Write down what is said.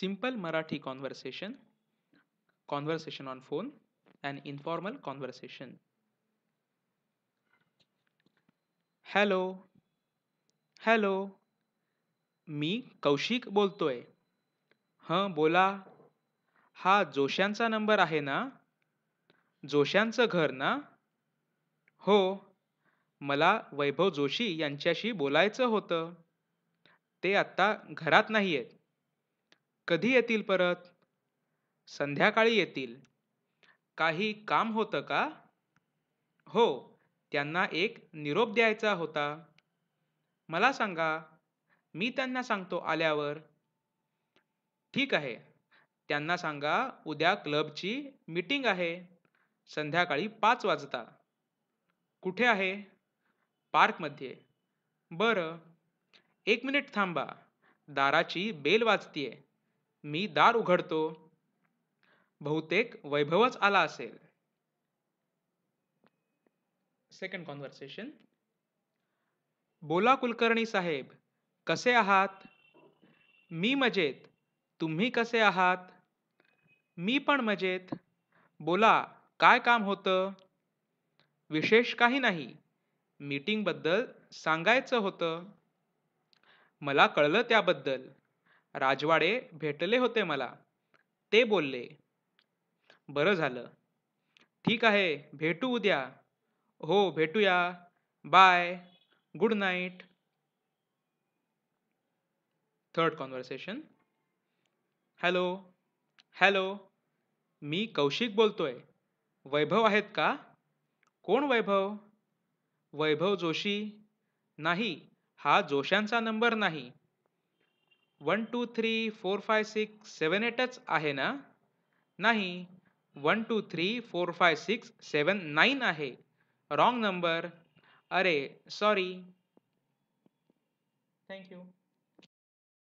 Simple Marathi conversation, conversation on phone, and informal conversation. Hello, hello, मी कौशिक बोलतोय. हं, बोला. हा जोशांचा नंबर आहे ना? जोशांचं घर ना? हो, मला वैभव जोशी यांच्याशी बोलायचं होतं. ते आत्ता घरात नाहीयेत. कधी येतील परत? संध्याकाळी येतील. काही काम होतं का? हो, त्यांना एक निरोप द्यायचा होता. मला सांगा, मी त्यांना सांगतो आल्यावर. ठीक आहे. त्यांना सांगा उद्या क्लबची मीटिंग आहे. संध्याकाळी 5 वाजता. कुठे आहे? पार्कमध्ये. बरं. 1 मिनिट थांबा. दाराची बेल वाजतीये. मी दार उघडतो. बहुतेक वैभवच आला असेल. Second conversation. बोला कुलकर्णी साहेब, कसे आहात? मी मजेत. तुम्ही कसे आहात? मी पण मजेत. बोला, काय काम होतं? विशेष काही नाही. मीटिंगबद्दल सांगायचं होतं. मला कळलं त्याबद्दल. राजवाडे भेटले होते मला. ते बोलले. बरं झालं. ठीक आहे, भेटू उद्या. हो, भेटूया. Bye. Good night. Third conversation. Hello, hello, मी कौशिक बोलतोय. वैभव आहेत का? कोण वैभव? वैभव जोशी? नाही, हा जोशांचा नंबर नाही. 1 2 3 4 5 6 7 8च आहे ना? नाही, 1 2 3 4 5 6 7 9 आहे. Wrong number. अरे, सॉरी. Thank you.